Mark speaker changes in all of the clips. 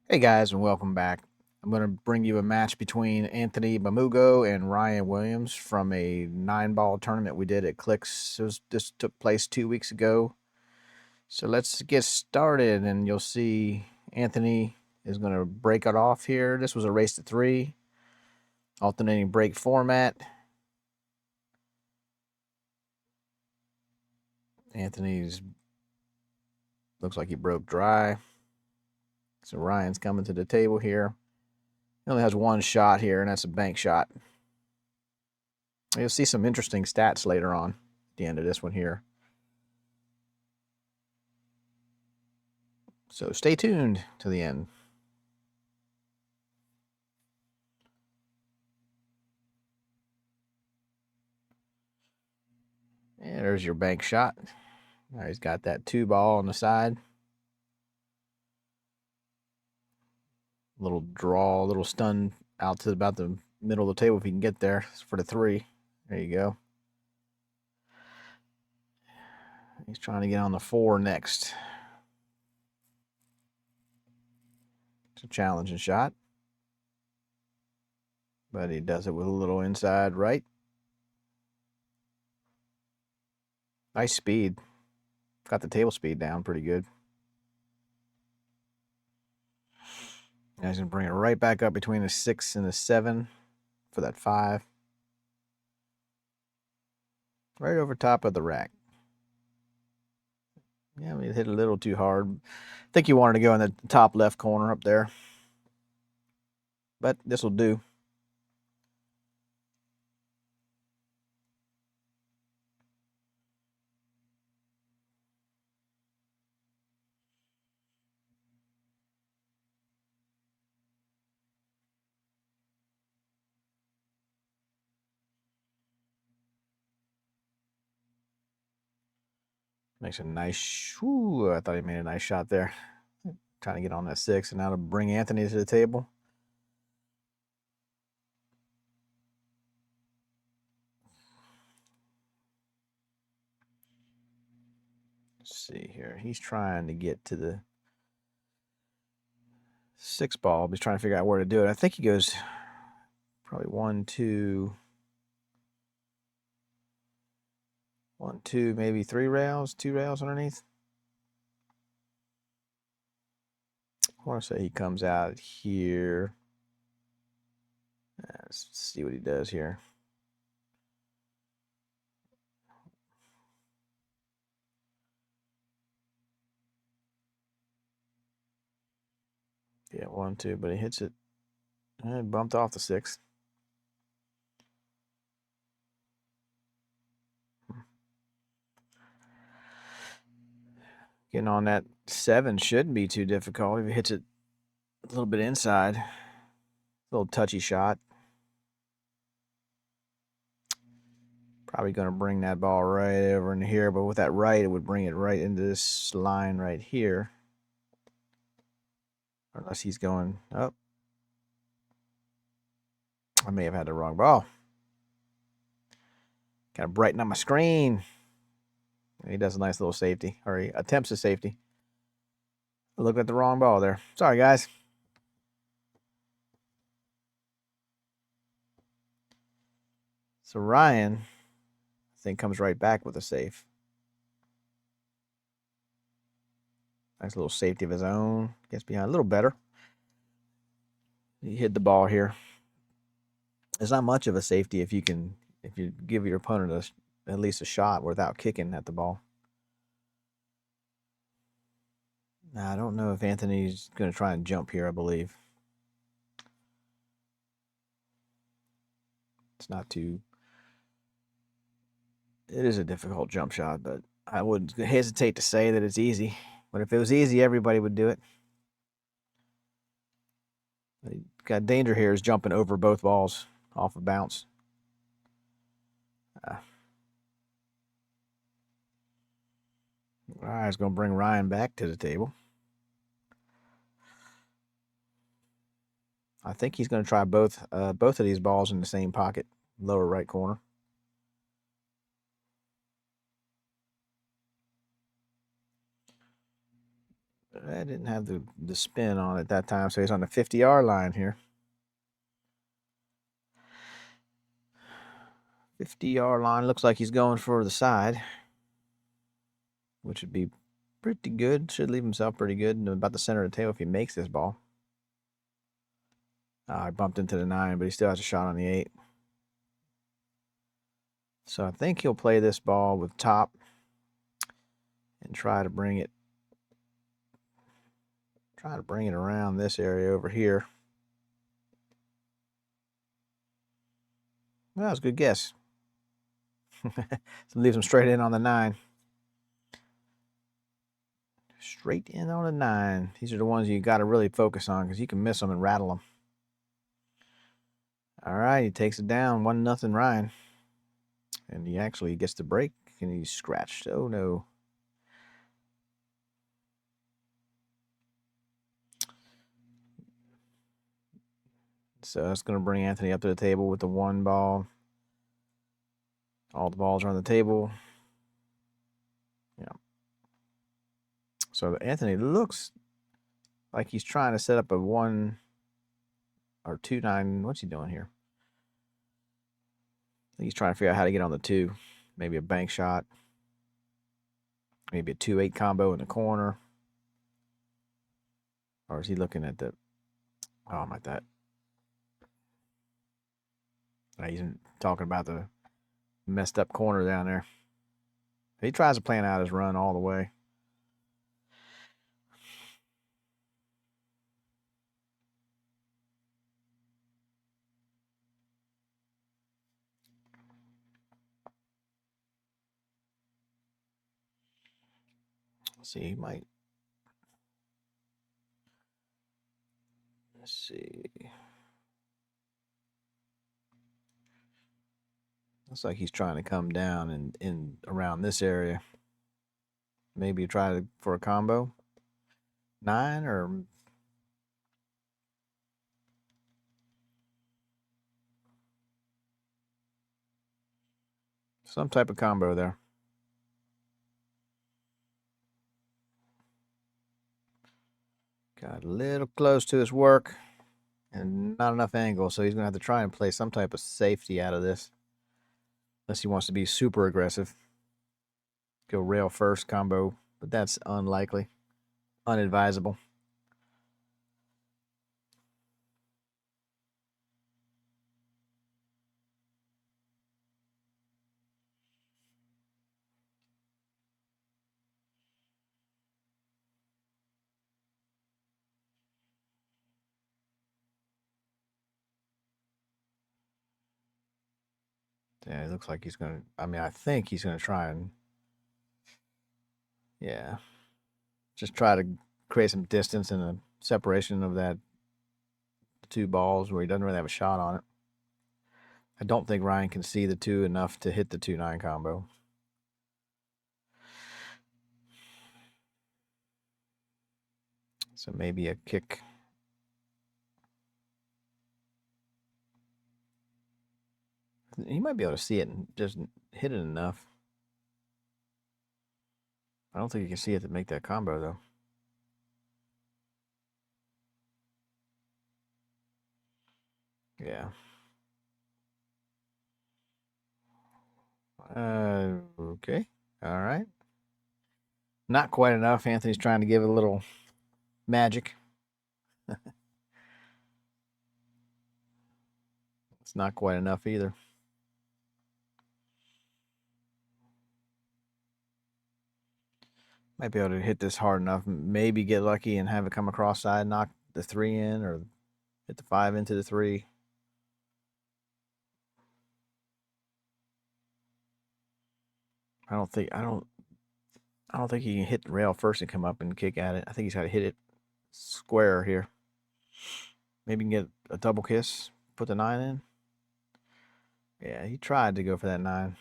Speaker 1: Hey guys, and welcome back. I'm going to bring you a match between Anthony Bamugo and Ryan Williams from a 9-ball tournament we did at Clicks. This took place 2 weeks ago. So let's get started, and you'll see Anthony is going to break it off here. This was a race to 3, alternating break format. Anthony's looks like he broke dry. So Ryan's coming to the table here. He only has one shot here, and that's a bank shot. You'll see some interesting stats later on at the end of this one here. So stay tuned to the end. And there's your bank shot. Now he's got that 2-ball on the side. Little draw, little stun out to about the middle of the table if he can get there for the 3. There you go. He's trying to get on the 4 next. It's a challenging shot. But he does it with a little inside right. Nice speed. Got the table speed down pretty good. Now he's going to bring it right back up between the 6 and the 7 for that 5. Right over top of the rack. Yeah, we hit a little too hard. I think you wanted to go in the top left corner up there. But this will do. Makes a nice, whoo, I thought he made a nice shot there. Trying to get on that 6, and now to bring Anthony to the table. Let's see here. He's trying to get to the 6-ball, but he's trying to figure out where to do it. I think he goes probably 1, 2, 1, 2, maybe 3 rails, 2 rails underneath. I want to say he comes out here. Let's see what he does here. Yeah, 1, 2, but he hits it. And bumped off the 6. Getting on that 7 shouldn't be too difficult if he hits it a little bit inside. A little touchy shot. Probably going to bring that ball right over in here, but with that right, it would bring it right into this line right here. Unless he's going up. I may have had the wrong ball. Got to brighten up my screen. He does a nice little safety, or he attempts a safety. Looked at the wrong ball there. Sorry, guys. So Ryan, I think, comes right back with a safe. Nice little safety of his own. Gets behind a little better. He hit the ball here. It's not much of a safety if you give your opponent at least a shot without kicking at the ball. Now, I don't know if Anthony's going to try and jump here, I believe. It's not too... It is a difficult jump shot, but I would hesitate to say that it's easy. But if it was easy, everybody would do it. Got danger here is jumping over both balls off of bounce. All right, it's going to bring Ryan back to the table. I think he's going to try both of these balls in the same pocket, lower right corner. didn't have the spin on at that time, so he's on the 50-yard line here. 50-yard line. Looks like he's going for the side, which would be pretty good. Should leave himself pretty good and about the center of the table if he makes this ball. I bumped into the 9, but he still has a shot on the 8. So I think he'll play this ball with top and try to bring it around this area over here. Well, that was a good guess. So leaves him straight in on the 9. Straight in on the 9. These are the ones you got to really focus on because you can miss them and rattle them. All right, he takes it down. 1-0 Ryan. And he actually gets the break and he's scratched. Oh no. So that's going to bring Anthony up to the table with the 1 ball. All the balls are on the table. Yeah. So Anthony looks like he's trying to set up a 1 or 2-9. What's he doing here? I think he's trying to figure out how to get on the 2. Maybe a bank shot. Maybe a 2-8 combo in the corner. Or is he looking at the... Oh, I'm at that. He's talking about the messed up corner down there. He tries to plan out his run all the way. Let's see, he might. Let's see. Looks like he's trying to come down and in around this area. Maybe try for a combo. 9 or some type of combo there. Got a little close to his work and not enough angle, so he's going to have to try and play some type of safety out of this. Unless he wants to be super aggressive. Go rail first combo, but that's unlikely. Unadvisable. Yeah, it looks like he's going to... I mean, I think he's going to try and... Yeah. Just try to create some distance and a separation of that 2 balls where he doesn't really have a shot on it. I don't think Ryan can see the 2 enough to hit the 2-9 combo. So maybe a kick. He might be able to see it and just hit it enough. I don't think you can see it to make that combo, though. Yeah. Okay. All right. Not quite enough. Anthony's trying to give it a little magic. It's not quite enough either. Might be able to hit this hard enough. Maybe get lucky and have it come across side, knock the 3 in, or hit the 5 into the 3. I don't think he can hit the rail first and come up and kick at it. I think he's got to hit it square here. Maybe he can get a double kiss, put the 9 in. Yeah, he tried to go for that 9.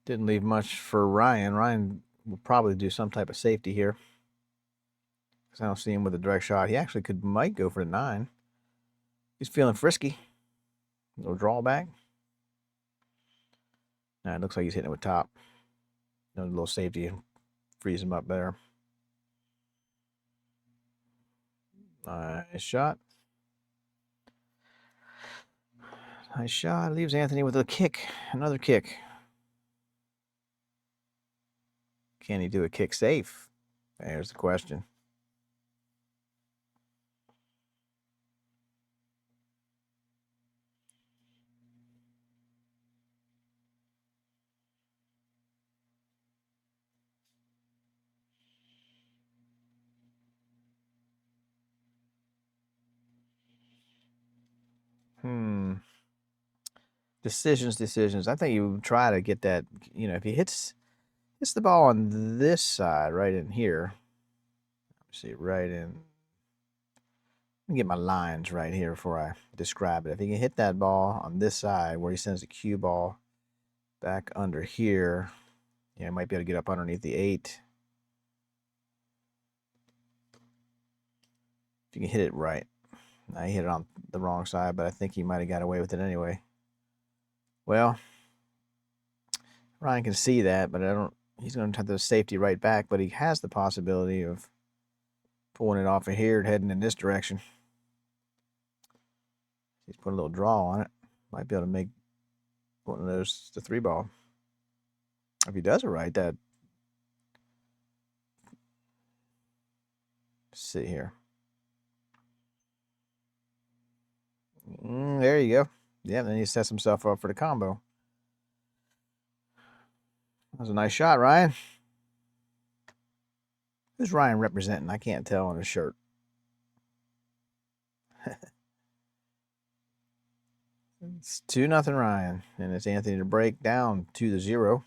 Speaker 1: Didn't leave much for Ryan. Ryan will probably do some type of safety here. Because I don't see him with a direct shot. He actually might go for the 9. He's feeling frisky. A little drawback. Now it looks like he's hitting it with top. A little safety frees him up better. Nice shot. Nice shot. Leaves Anthony with a kick. Another kick. Can he do a kick safe? There's the question. Decisions. I think you try to get that, if he hits the ball on this side, right in here. See, right in. Let me get my lines right here before I describe it. If he can hit that ball on this side where he sends the cue ball back under here, yeah, he might be able to get up underneath the 8. If you can hit it right. Now he hit it on the wrong side, but I think he might have got away with it anyway. Well, Ryan can see that, but he's going to have the safety right back, but he has the possibility of pulling it off of here and heading in this direction. He's put a little draw on it. Might be able to make one of those the 3 ball. If he does it right, that. See here. There you go. Yeah, then he sets himself up for the combo. That was a nice shot, Ryan. Who's Ryan representing? I can't tell on his shirt. It's 2-0 Ryan, and it's Anthony to break down 2-0.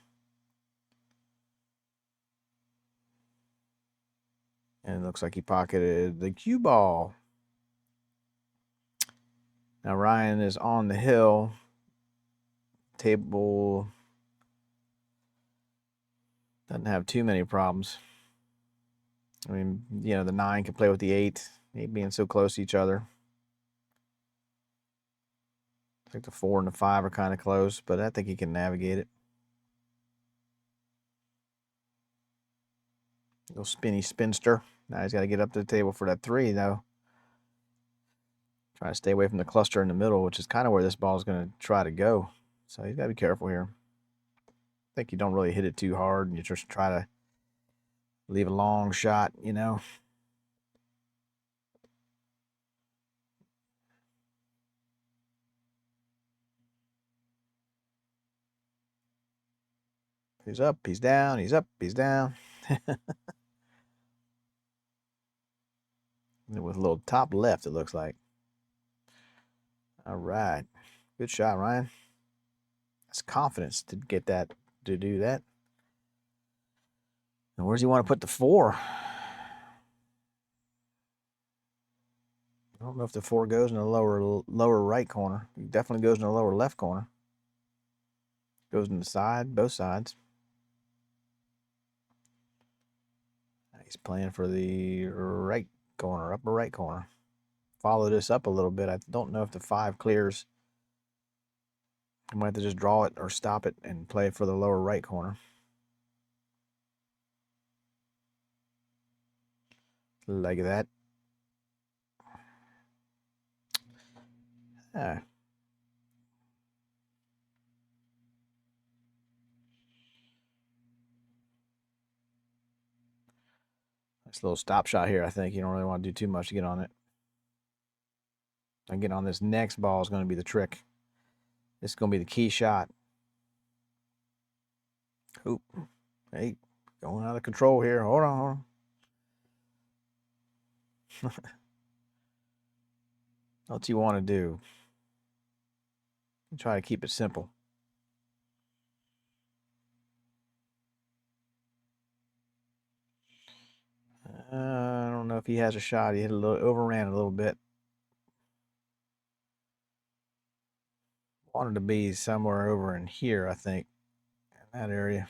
Speaker 1: And it looks like he pocketed the cue ball. Now Ryan is on the hill. Table doesn't have too many problems. I mean, the 9 can play with the 8, being so close to each other. I think the 4 and the 5 are kind of close, but I think he can navigate it. Little spinny spinster. Now he's got to get up to the table for that 3, though. Try to stay away from the cluster in the middle, which is kind of where this ball is going to try to go. So he's got to be careful here. I think you don't really hit it too hard, and you just try to leave a long shot, He's up, he's down, he's up, he's down. With a little top left, it looks like. All right. Good shot, Ryan. That's confidence to get that, to do that. And where does he want to put the 4? I don't know if the 4 goes in the lower right corner. It definitely goes in the lower left corner. Goes in the side, both sides. He's playing for the right corner, upper right corner. Follow this up a little bit. I don't know if the 5 clears. I might have to just draw it or stop it and play for the lower right corner. Like that. Ah. Nice little stop shot here, I think. You don't really want to do too much to get on it. And getting on this next ball is going to be the trick. This is going to be the key shot. Oop. Hey, going out of control here. Hold on. What you want to do? Try to keep it simple. I don't know if he has a shot. He overran a little bit. Wanted to be somewhere over in here, I think, in that area.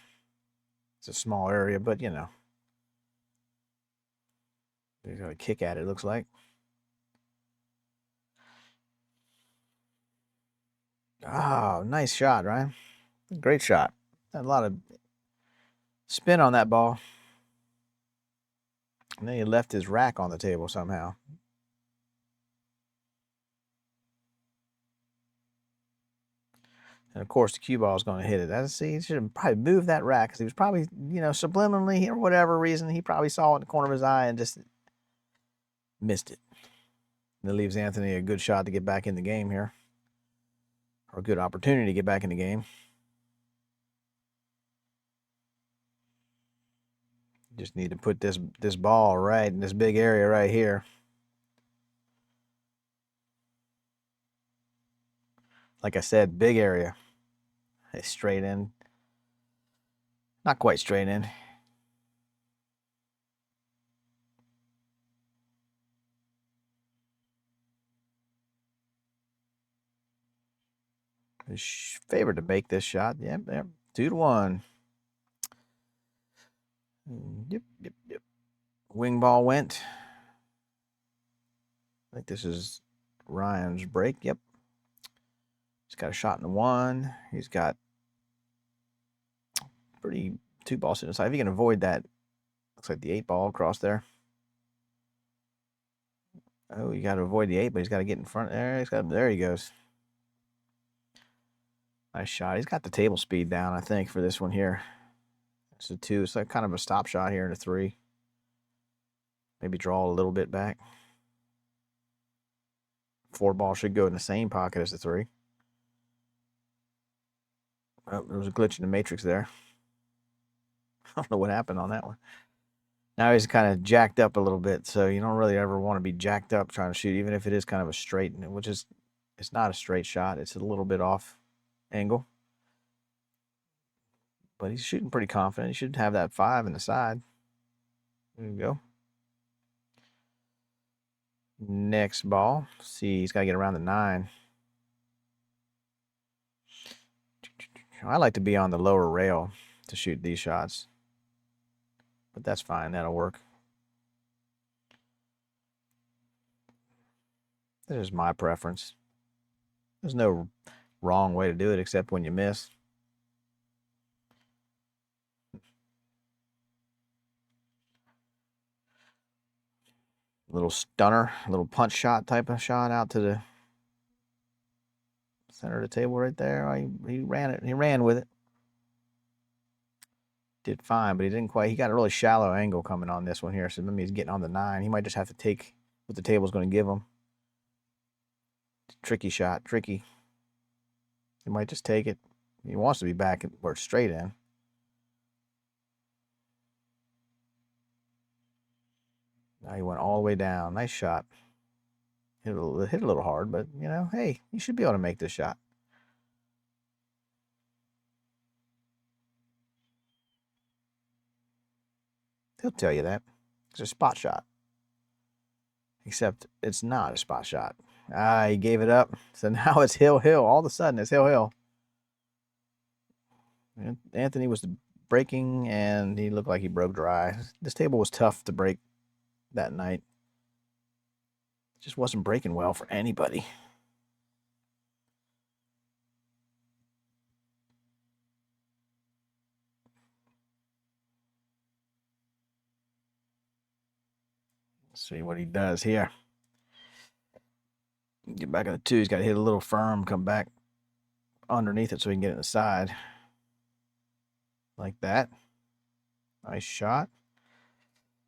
Speaker 1: It's a small area, but he's got a kick at it, looks like. Oh, nice shot, Ryan. Great shot. Had a lot of spin on that ball. And then he left his rack on the table somehow. And of course, the cue ball is going to hit it. See, he should have probably moved that rack because he was probably, subliminally or whatever reason, he probably saw it in the corner of his eye and just missed it. And it leaves Anthony a good shot to get back in the game here, or a good opportunity to get back in the game. Just need to put this ball right in this big area right here. Like I said, big area. It's straight in. Not quite straight in. Favored to make this shot. Yep, 2-1. Yep. Wing ball went. I think this is Ryan's break. Yep. He's got a shot in the 1. He's got pretty 2 balls to the side. If he can avoid that, looks like the 8 ball across there. Oh, you got to avoid the 8, but he's got to get in front there. There he goes. Nice shot. He's got the table speed down, I think, for this one here. It's a 2. It's like kind of a stop shot here in a 3. Maybe draw a little bit back. 4 ball should go in the same pocket as the 3. Oh, there was a glitch in the matrix there. I don't know what happened on that one. Now he's kind of jacked up a little bit, so you don't really ever want to be jacked up trying to shoot, even if it is kind of a straight, which is, it's not a straight shot. It's a little bit off angle. But he's shooting pretty confident. He should have that 5 in the side. There you go. Next ball. See, he's got to get around the 9. I like to be on the lower rail to shoot these shots. But that's fine. That'll work. This is my preference. There's no wrong way to do it except when you miss. Little stunner, little punch shot type of shot out to the center of the table right there. He ran it. He ran with it. Did fine, but he didn't quite. He got a really shallow angle coming on this one here. So maybe he's getting on the 9. He might just have to take what the table's going to give him. Tricky shot, tricky. He might just take it. He wants to be back or straight in. Now he went all the way down. Nice shot. Hit a little hard, but hey, you should be able to make this shot. He'll tell you that. It's a spot shot. Except it's not a spot shot. He gave it up. So now it's hill. All of a sudden, it's hill. Anthony was breaking, and he looked like he broke dry. This table was tough to break that night. It just wasn't breaking well for anybody. Let's see what he does here. Get back on the 2. He's got to hit a little firm, come back underneath it so he can get it in the side. Like that. Nice shot.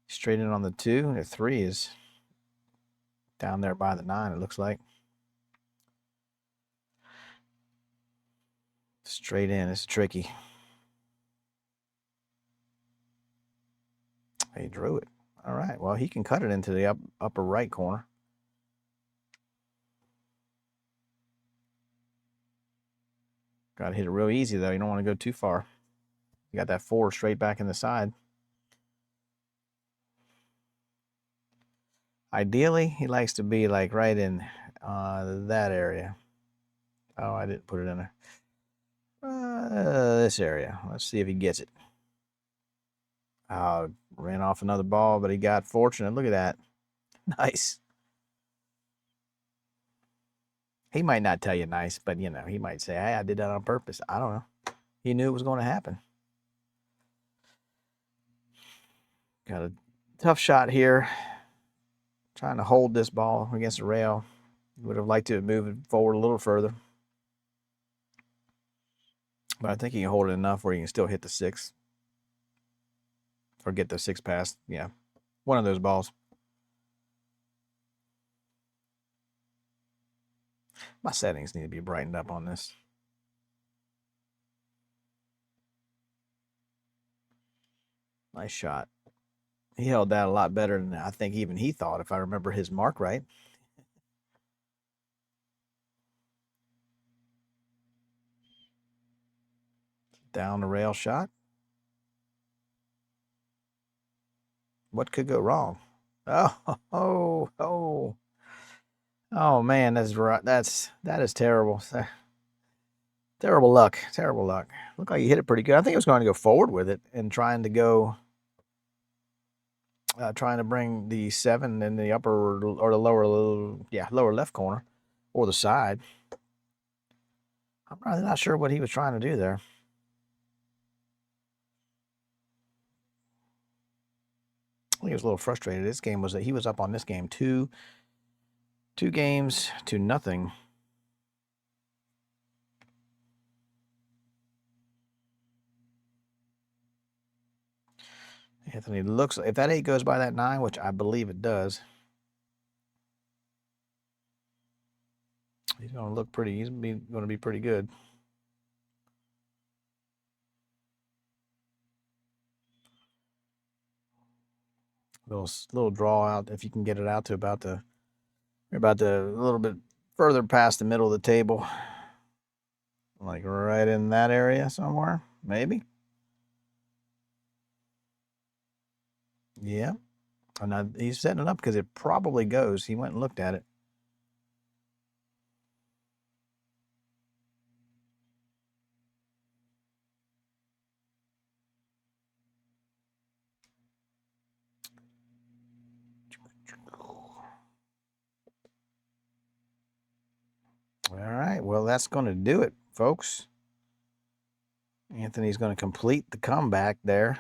Speaker 1: Straight in on the 2. The 3 is down there by the 9, it looks like. Straight in. It's tricky. He drew it. All right. Well, he can cut it into the upper right corner. Got to hit it real easy, though. You don't want to go too far. You got that 4 straight back in the side. Ideally, he likes to be like right in that area. Oh, I didn't put it in there. This area. Let's see if he gets it. Ran off another ball, but he got fortunate. Look at that. Nice. He might not tell you nice, but he might say, hey, I did that on purpose. I don't know. He knew it was going to happen. Got a tough shot here. Trying to hold this ball against the rail. Would have liked to move it forward a little further. But I think he can hold it enough where he can still hit the 6 or get the 6 pass. Yeah, one of those balls. My settings need to be brightened up on this. Nice shot. He held that a lot better than I think even he thought, if I remember his mark right. Down the rail shot. What could go wrong? Oh man, that's right. That is terrible. Terrible luck. Terrible luck. Looked like he hit it pretty good. I think he was going to go forward with it and trying to bring the 7 in the upper or the lower left corner or the side. I'm really not sure what he was trying to do there. I think he was a little frustrated. This game was he was up on this game 2-0. Anthony looks, if that 8 goes by that 9, which I believe it does, he's going to look pretty, he's going to be pretty good. Little draw out, if you can get it out to about the a little bit further past the middle of the table, like right in that area somewhere, maybe. Yeah, and he's setting it up because it probably goes. He went and looked at it. All right, well, that's going to do it, folks. Anthony's going to complete the comeback there.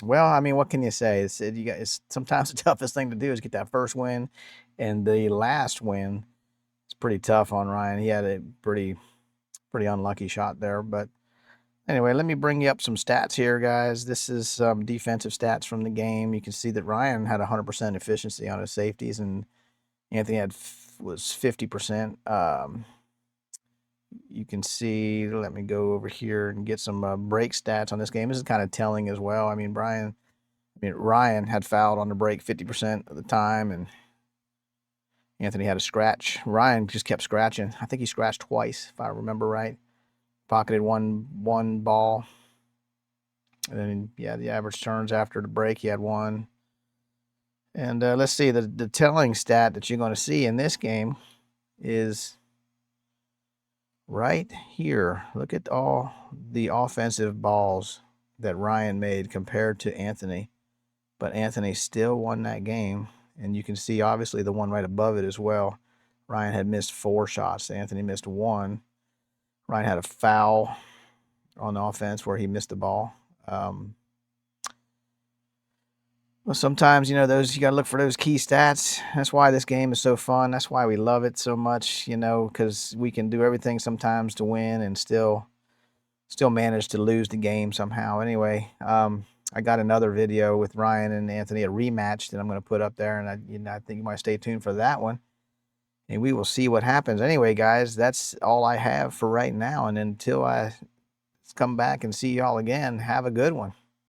Speaker 1: Well, I mean, what can you say? It's sometimes the toughest thing to do is get that first win, and the last win is pretty tough on Ryan. He had a pretty unlucky shot there, but anyway, let me bring you up some stats here, guys. This is some defensive stats from the game. You can see that Ryan had 100% efficiency on his safeties, and Anthony was 50%. You can see, let me go over here and get some break stats on this game. This is kind of telling as well. I mean, Ryan had fouled on the break 50% of the time, and Anthony had a scratch. Ryan just kept scratching. I think he scratched twice, if I remember right. Pocketed one ball. And then, yeah, the average turns after the break, he had 1. And let's see, the telling stat that you're going to see in this game is right here. Look at all the offensive balls that Ryan made compared to Anthony. But Anthony still won that game. And you can see, obviously, the one right above it as well. Ryan had missed 4 shots. Anthony missed 1. Ryan had a foul on offense where he missed the ball. Well, sometimes, you got to look for those key stats. That's why this game is so fun. That's why we love it so much, because we can do everything sometimes to win and still manage to lose the game somehow. Anyway, I got another video with Ryan and Anthony, a rematch that I'm going to put up there, and I think you might stay tuned for that one. And we will see what happens. Anyway, guys, that's all I have for right now. And until I come back and see y'all again, have a good one.